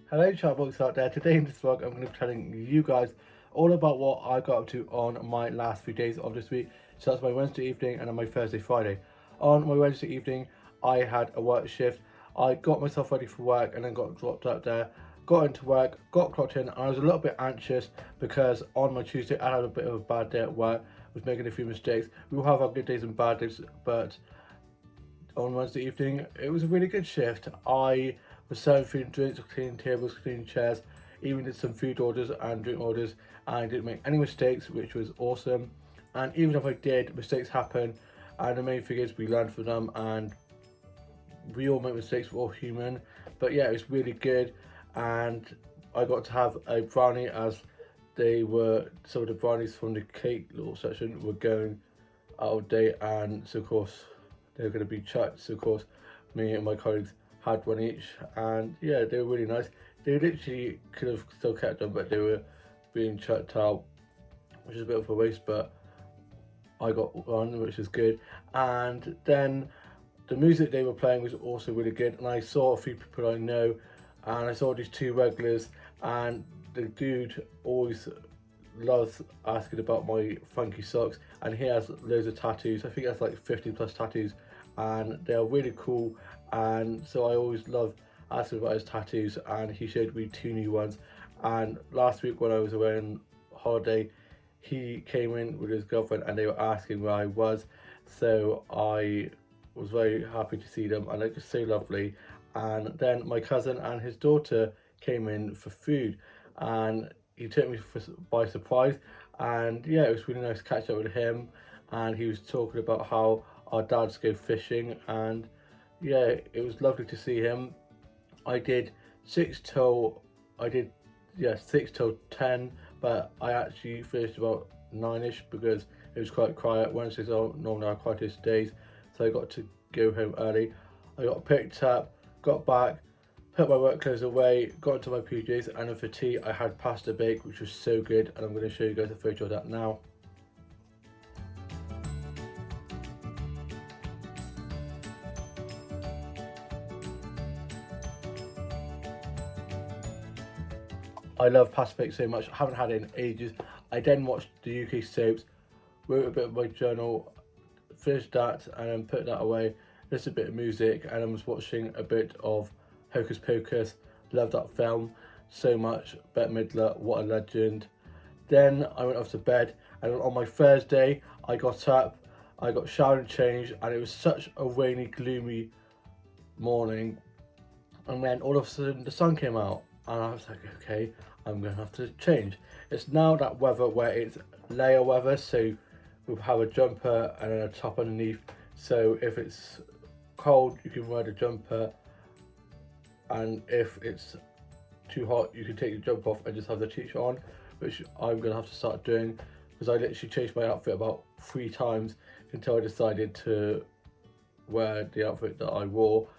Hello chatbox out there, today in this vlog I'm going to be telling you guys all about what I got up to on my last few days of this week. So that's my Wednesday evening and on my Thursday, Friday. On my Wednesday evening I had a work shift. I got myself ready for work and then got dropped out there, got into work, got clocked in, and I was a little bit anxious because on my Tuesday I had a bit of a bad day at work, was making a few mistakes. We will have our good days and bad days, but on Wednesday evening, it was a really good shift. I was serving food and drinks, cleaning tables, cleaning chairs, even did some food orders and drink orders. I didn't make any mistakes, which was awesome. And even if I did, mistakes happen. And the main thing is we learn from them, and we all make mistakes, we're all human. But yeah, it was really good. And I got to have a brownie, as they were, some of the brownies from the cake little section were going out of date, and so of course they were going to be chucked. So of course me and my colleagues had one each, and yeah, they were really nice. They literally could have still kept them, but they were being chucked out, which is a bit of a waste, but I got one, which is good. And then the music they were playing was also really good, and I saw a few people I know, and I saw these two regulars, and the dude always loves asking about my funky socks, and he has loads of tattoos. I think he has like 50 plus tattoos, and they're really cool, and so I always love asking about his tattoos, and he showed me two new ones. And last week when I was away on holiday, he came in with his girlfriend and they were asking where I was, so I was very happy to see them, and they're just so lovely. And then my cousin and his daughter came in for food, and he took me by surprise. And yeah, it was really nice to catch up with him, and he was talking about how our dads go fishing, and yeah, it was lovely to see him. I did six till I did yeah 6 till 10, but I actually finished about 9ish because it was quite quiet. Wednesdays are normally our quietest days, so I got to go home early. I got picked up, got back, put my work clothes away, got into my PJs, and then for tea I had pasta bake, which was so good, and I'm going to show you guys a photo of that now. I love pasta bake so much. I haven't had it in ages. I then watched the UK soaps, wrote a bit of my journal, finished that, and then put that away. Just a bit of music, and I was watching a bit of Hocus Pocus. Love that film so much. Bette Midler, what a legend. Then I went off to bed, and on my Thursday, I got up, I got showered and changed, and it was such a rainy, gloomy morning. And then all of a sudden, the sun came out, and I was like, okay, I'm gonna have to change. It's now that weather where it's layer weather, so we'll have a jumper and then a top underneath. So if it's cold, you can wear the jumper, and if it's too hot, you can take the jumper off and just have the t-shirt on, which I'm gonna have to start doing, because I literally changed my outfit about 3 times until I decided to wear the outfit that I wore.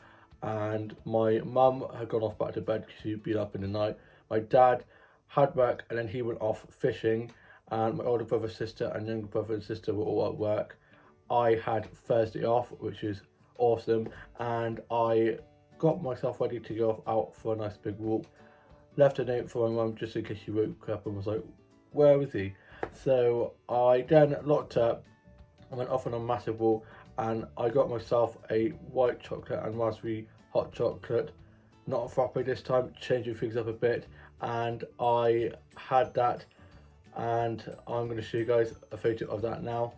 And my mum had gone off back to bed because she'd been up in the night. My dad had work, and then he went off fishing, and my older brother, sister, and younger brother and sister were all at work. I had Thursday off, which is awesome, and I got myself ready to go out for a nice big walk. Left a note for my mum just in case she woke up and was like, where is he? So I then locked up and went off on a massive walk, and I got myself a white chocolate and raspberry hot chocolate, not a frappe this time, changing things up a bit, and I had that, and I'm going to show you guys a photo of that now.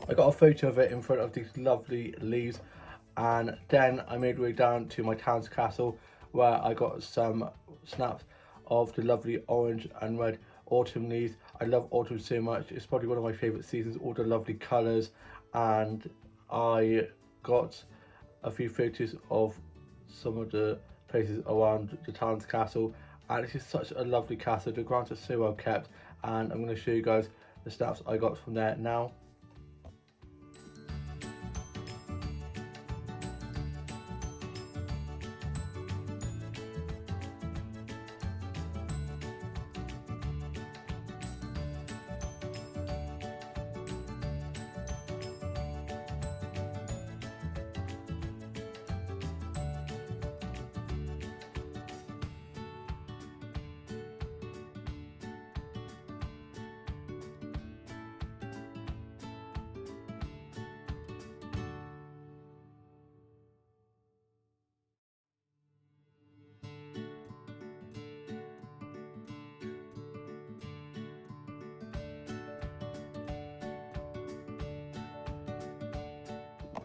I got a photo of it in front of these lovely leaves, and then I made my way down to my town's castle, where I got some snaps of the lovely orange and red autumn leaves. I love autumn so much. It's probably one of my favourite seasons, all the lovely colours. And I got a few photos of some of the places around the town's castle, and it's just such a lovely castle. The grounds are so well kept, and I'm going to show you guys the snaps I got from there now.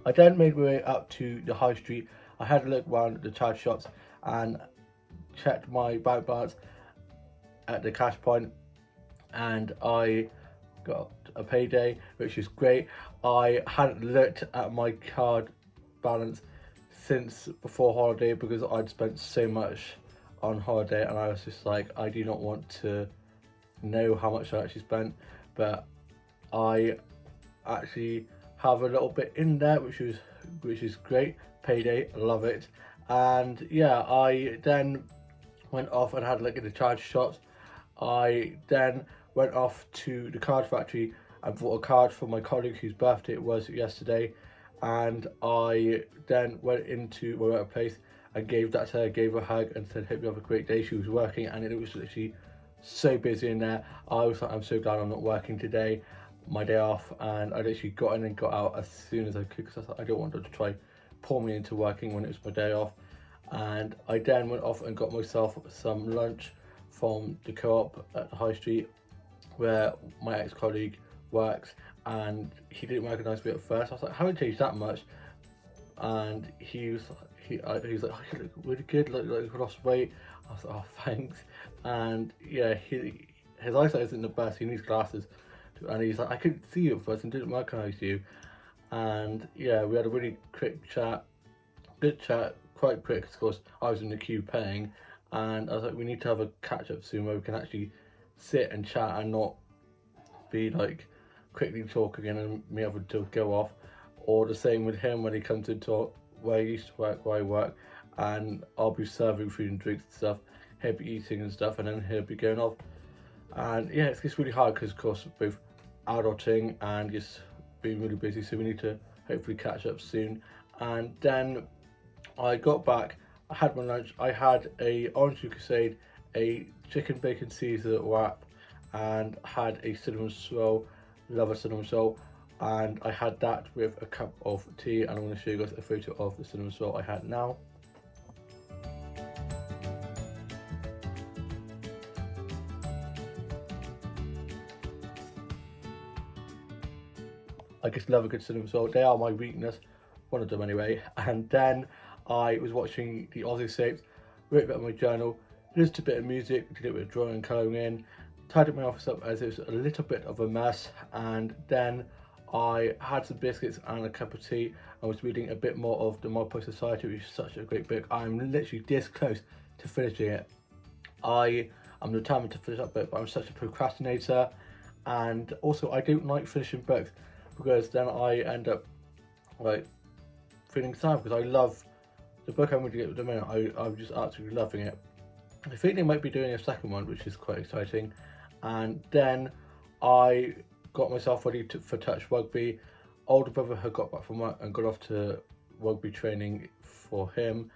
I then made my way up to the high street. I had a look around the charge shops and checked my bank balance at the cash point, and I got a payday, which is great. I hadn't looked at my card balance since before holiday because I'd spent so much on holiday, and I was just like, I do not want to know how much I actually spent, but I actually have a little bit in there, which is great. Payday, love it. And yeah, I then went off and had a look at the charge shops. I then went off to the card factory and bought a card for my colleague whose birthday it was yesterday, and I then went into my workplace and gave that to her, gave her a hug and said, hope you have a great day. She was working and it was literally so busy in there. I was like, I'm so glad I'm not working today, my day off, and I literally got in and got out as soon as I could because I don't want her to try pull me into working when it was my day off. And I then went off and got myself some lunch from the co-op at the high street where my ex-colleague works, and he didn't recognise me at first. I was like, haven't changed that much, and he was like, you look really good, like you lost weight. I was like, oh thanks. And yeah, his eyesight isn't the best, he needs glasses, and he's like, I couldn't see you at first and didn't recognise you. And yeah, we had a really quick chat, good chat, quite quick, of course I was in the queue paying, and I was like, we need to have a catch up soon where we can actually sit and chat and not be like quickly talking and me having to go off. Or the same with him when he comes to talk where he used to work, where I work, and I'll be serving food and drinks and stuff, he'll be eating and stuff, and then he'll be going off. And yeah, it's really hard because of course both adulting and just being really busy, so we need to hopefully catch up soon. And then I got back, I had my lunch, I had a orange crusade, a chicken bacon Caesar wrap, and had a cinnamon swirl, love a cinnamon swirl, and I had that with a cup of tea, and I'm going to show you guys a photo of the cinnamon swirl I had now. I just love a good cinnamon swirl, they are my weakness, one of them anyway. And then I was watching the Aussie soaps, wrote a bit of my journal, listened to a bit of music, did a bit of drawing and colouring in, tidied my office up as it was a little bit of a mess, and then I had some biscuits and a cup of tea. I was reading a bit more of The Magpie Society, which is such a great book. I'm literally this close to finishing it. I'm determined to finish that book, but I'm such a procrastinator, and also I don't like finishing books because then I end up like feeling sad because I love the book I'm going to get at the minute. I'm just absolutely loving it. I think they might be doing a second one, which is quite exciting. And then I got myself ready for touch rugby. Older brother had got back from work and got off to rugby training for him.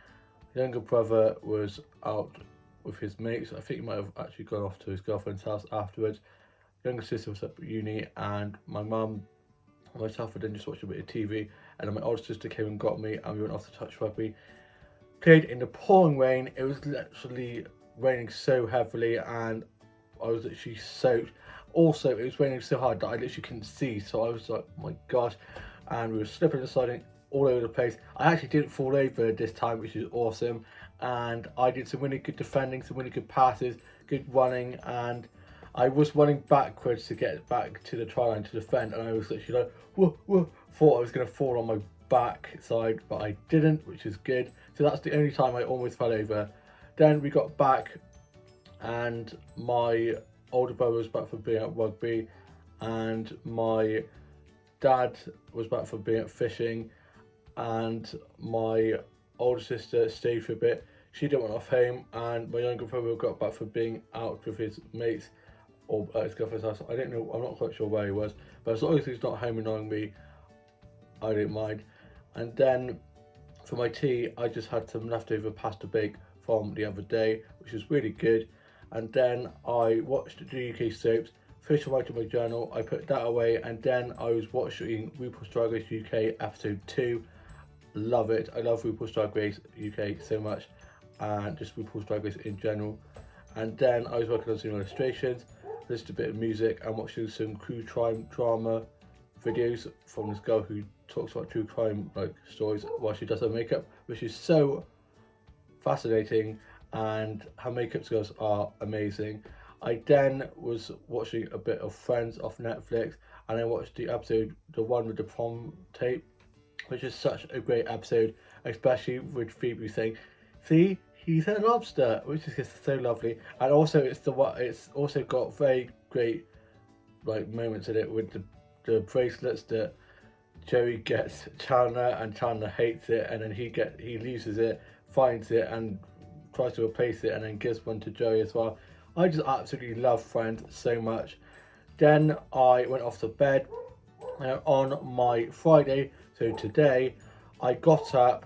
Younger brother was out with his mates. I think he might have actually gone off to his girlfriend's house afterwards. Younger sister was up at uni, and my mum and myself had then just watched a bit of TV, and then my older sister came and got me, and we went off to touch rugby. Played in the pouring rain. It was literally raining so heavily, and I was literally soaked. Also, it was raining so hard that I literally couldn't see, so I was like, oh my gosh. And we were slipping and sliding all over the place. I actually didn't fall over this time, which is awesome. And I did some really good defending, some really good passes, good running, and I was running backwards to get back to the try line to defend, and I was literally like, whoa, whoa, thought I was going to fall on my back side, but I didn't, which is good. So that's the only time I almost fell over. Then we got back, and my older brother was back from being at rugby, and my dad was back from being at fishing, and my older sister stayed for a bit. She didn't want off home, and my younger brother got back from being out with his mates or at his girlfriend's house. I don't know, I'm not quite sure where he was, but as long as he's not home annoying me, I don't mind. And then for my tea, I just had some leftover pasta bake from the other day, which was really good. And then I watched the UK soaps, finished writing my journal, I put that away, and then I was watching RuPaul's Drag Race UK episode 2. Love it. I love RuPaul's Drag Race UK so much, and just RuPaul's Drag Race in general. And then I was working on some illustrations, listened to a bit of music, and watching some crew crime drama videos from this girl who talks about true crime like stories while she does her makeup, which is so fascinating, and her makeup skills are amazing. I then was watching a bit of Friends off Netflix, and I watched the episode, the one with the prom tape, which is such a great episode, especially with Phoebe saying, "See, he's a lobster," which is just so lovely. And also, it's also got very great like moments in it with the bracelets that Joey gets Chandler, and Chandler hates it, and then he loses it, finds it, and tries to replace it, and then gives one to Joey as well. I just absolutely love Friends so much. Then I went off to bed, and on my Friday, so today, I got up,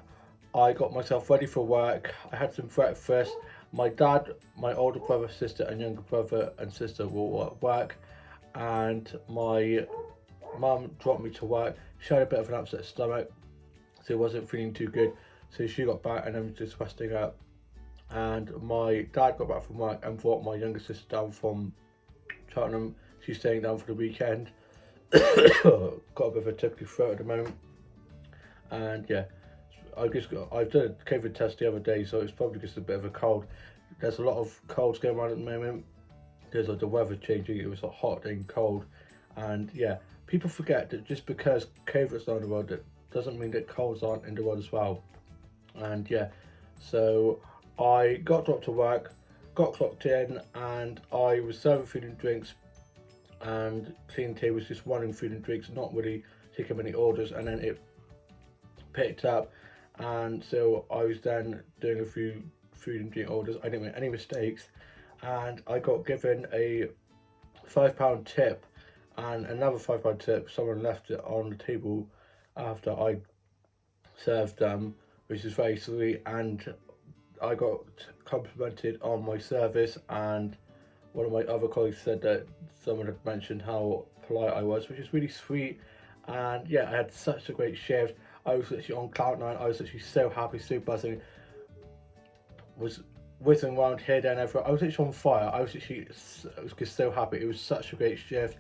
I got myself ready for work, I had some breakfast. My dad, my older brother, sister, and younger brother and sister were all at work, and my mum dropped me to work. She had a bit of an upset stomach, so wasn't feeling too good. So she got back and I was just resting up. And my dad got back from work and brought my younger sister down from Cheltenham. She's staying down for the weekend. Got a bit of a tickly throat at the moment. And yeah, I did a COVID test the other day, so it's probably just a bit of a cold. There's a lot of colds going around at the moment. There's like the weather changing, it was like hot and cold. And yeah, people forget that just because COVID's not in the world, that doesn't mean that colds aren't in the world as well. And yeah, so I got dropped to work, got clocked in, and I was serving food and drinks, and cleaning tables, just running food and drinks, not really taking many orders, and then it picked up, and so I was then doing a few food and drink orders. I didn't make any mistakes, and I got given a £5 tip and another £5 tip. Someone left it on the table after I served them, which is very sweet, and I got complimented on my service, and one of my other colleagues said that someone had mentioned how polite I was, which is really sweet. And yeah, I had such a great shift. I was literally on cloud nine. I was literally so happy, so buzzing. Was whizzing around here, there and everywhere. I was literally on fire. I was just so happy. It was such a great shift.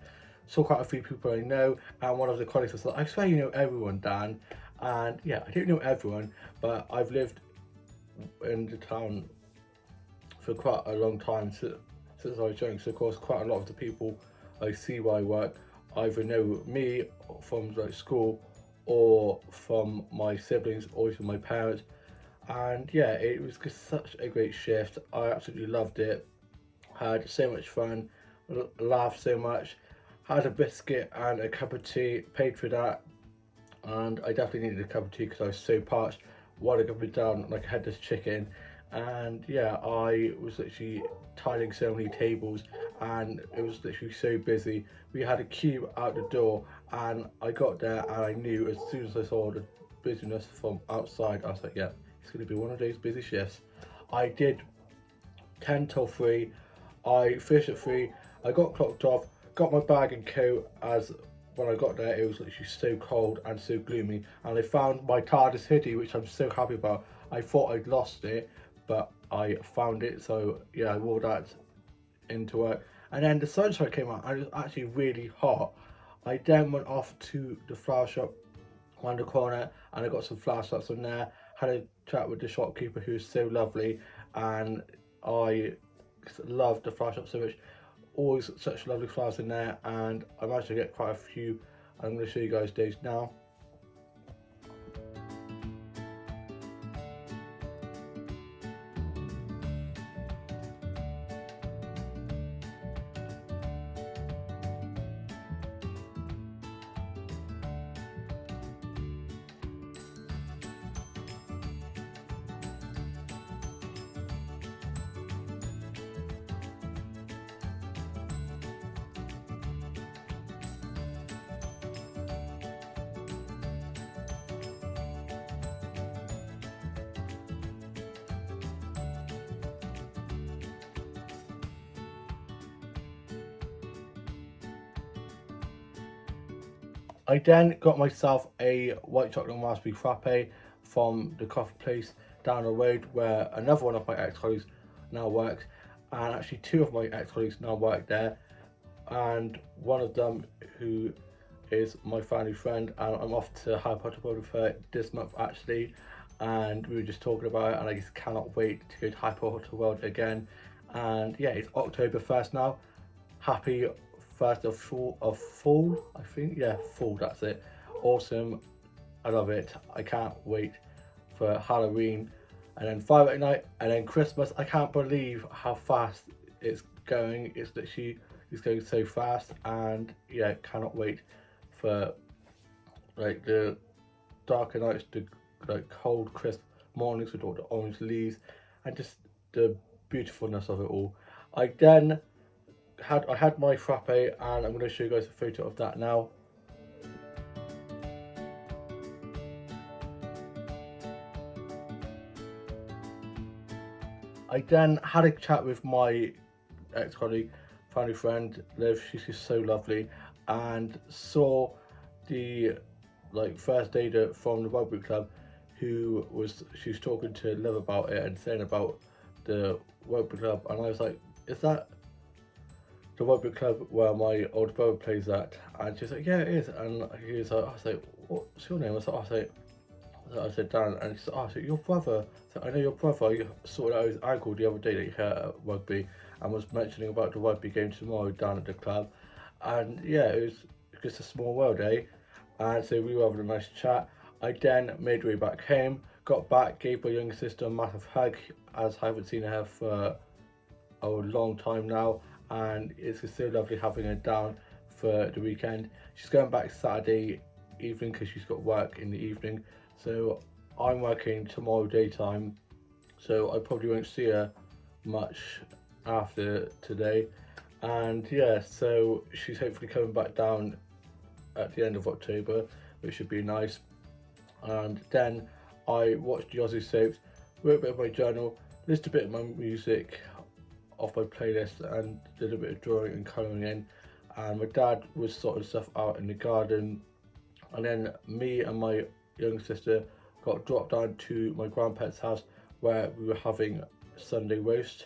Saw quite a few people I know, and one of the colleagues was like, "I swear you know everyone, Dan." And yeah, I don't know everyone, but I've lived in the town for quite a long time, since I was young. So of course, quite a lot of the people I see where I work either know me from like school, or from my siblings, or from my parents. And yeah, it was just such a great shift. I absolutely loved it. Had so much fun, laughed so much, had a biscuit and a cup of tea, paid for that, and I definitely needed a cup of tea because I was so parched. While I got me down like a headless chicken. And yeah, I was literally tidying so many tables, and it was literally so busy. We had a queue out the door, and I got there, and I knew as soon as I saw the busyness from outside, I was like, yeah, it's going to be one of those busy shifts. I did 10 till 3. I finished at 3. I got clocked off, got my bag and coat. As when I got there, it was literally so cold and so gloomy, and I found my TARDIS hoodie, which I'm so happy about. I thought I'd lost it, but I found it, so yeah, I wore that into work. And then the sunshine came out, and it was actually really hot. I then went off to the flower shop around the corner, and I got some flower shots in there. Had a chat with the shopkeeper, who was so lovely, and I loved the flower shop so much. Always such lovely flowers in there, and I managed to get quite a few. I'm going to show you guys those now. I then got myself a white chocolate and raspberry frappe from the coffee place down the road, where another one of my ex-colleagues now works, and actually two of my ex-colleagues now work there, and one of them, who is my family friend, and I'm off to Harry Potter World with her this month actually. And we were just talking about it, and I just cannot wait to go to Harry Potter World again. And yeah, it's October 1st now. Happy 1st of fall, I think. Yeah, fall, that's it. Awesome. I love it. I can't wait for Halloween, and then Friday night, and then Christmas. I can't believe how fast it's going. It's literally, it's going so fast, and yeah, cannot wait for like the darker nights, the like cold, crisp mornings with all the orange leaves, and just the beautifulness of it all. I had my frappe, and I'm going to show you guys a photo of that now. I then had a chat with my ex-colleague, family friend Liv. She's just so lovely, and saw the like first aider from the rugby club, she was talking to Liv about it and saying about the rugby club, and I was like, "Is that the rugby club where my old brother plays at?" And she's like, "Yeah, it is." And he was like, I was like, "What's your name?" I said, "Dan," and she said, "Oh, so your brother." So I know your brother. You sorted out his ankle the other day that you hurt at rugby, and was mentioning about the rugby game tomorrow down at the club. And yeah, it was just a small world, eh? And so we were having a nice chat. I then made my way back home, got back, gave my younger sister a massive hug, as I haven't seen her for a long time now, and it's just so lovely having her down for the weekend. She's going back Saturday evening because she's got work in the evening, so I'm working tomorrow daytime, so I probably won't see her much after today. And yeah, so she's hopefully coming back down at the end of October, which should be nice. And then I watched the Aussie soaps, wrote a bit of my journal, listened a bit of my music off my playlist, and did a bit of drawing and colouring in. And my dad was sorting stuff out in the garden, and then me and my younger sister got dropped down to my grandparents' house, where we were having Sunday roast,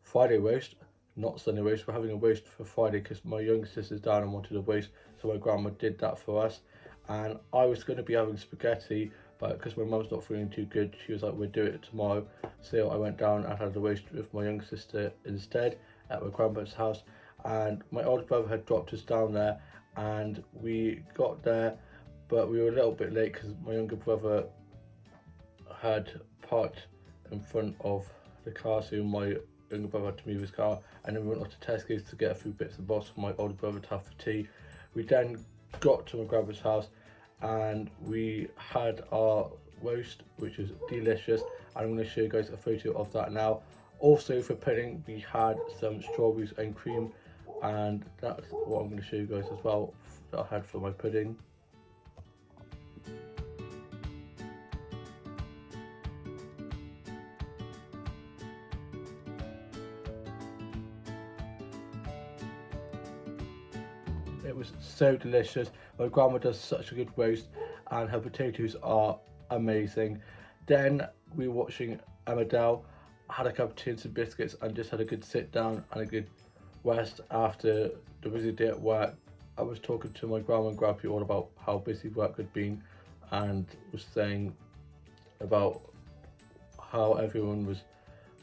Friday roast, not Sunday roast. We're having a roast for Friday because my younger sister's down and wanted a roast, so my grandma did that for us. And I was going to be having spaghetti, but because my mum's not feeling too good, she was like, "We'll do it tomorrow." So I went down and had the roast with my younger sister instead at my grandparents' house. And my older brother had dropped us down there, and we got there, but we were a little bit late because my younger brother had parked in front of the car, so my younger brother had to move his car, and then we went off to Tesco's to get a few bits and bobs for my older brother to have for tea. We then got to my grandpa's house, and we had our roast, which was delicious, and I'm going to show you guys a photo of that now. Also for pudding, we had some strawberries and cream, and that's what I'm going to show you guys as well that I had for my pudding. It was so delicious. My grandma does such a good roast, and her potatoes are amazing. Then we were watching Emmerdale, had a cup of tea and some biscuits, and just had a good sit down and a good rest after the busy day at work. I was talking to my grandma and grandpa all about how busy work had been, and was saying about how everyone was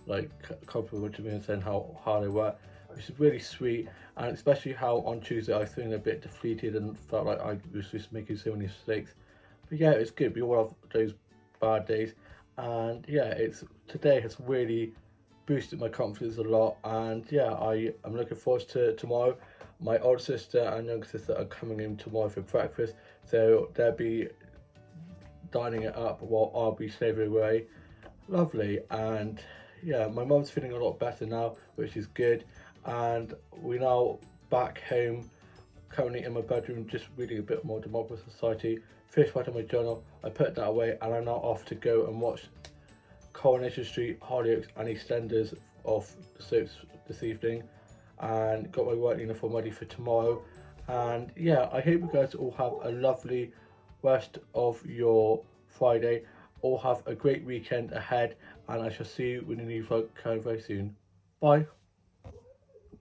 like complimenting me and saying how hard I work, which is really sweet. And especially how on Tuesday I was feeling a bit defeated and felt like I was just making so many mistakes. But yeah, it's good. We all have those bad days, and yeah, it's today has really boosted my confidence a lot. And yeah, I'm looking forward to tomorrow. My older sister and younger sister are coming in tomorrow for breakfast, so they'll be dining it up while I'll be slaving away. Lovely. And yeah, my mum's feeling a lot better now, which is good. And we're now back home, currently in my bedroom, just reading a bit more Democracy Society. Finished writing my journal, I put that away, and I'm now off to go and watch Coronation Street, Hollyoaks and EastEnders of the soaps this evening, and got my work uniform ready for tomorrow. And yeah, I hope you guys all have a lovely rest of your Friday. All have a great weekend ahead, and I shall see you with a new vlog very soon. Bye.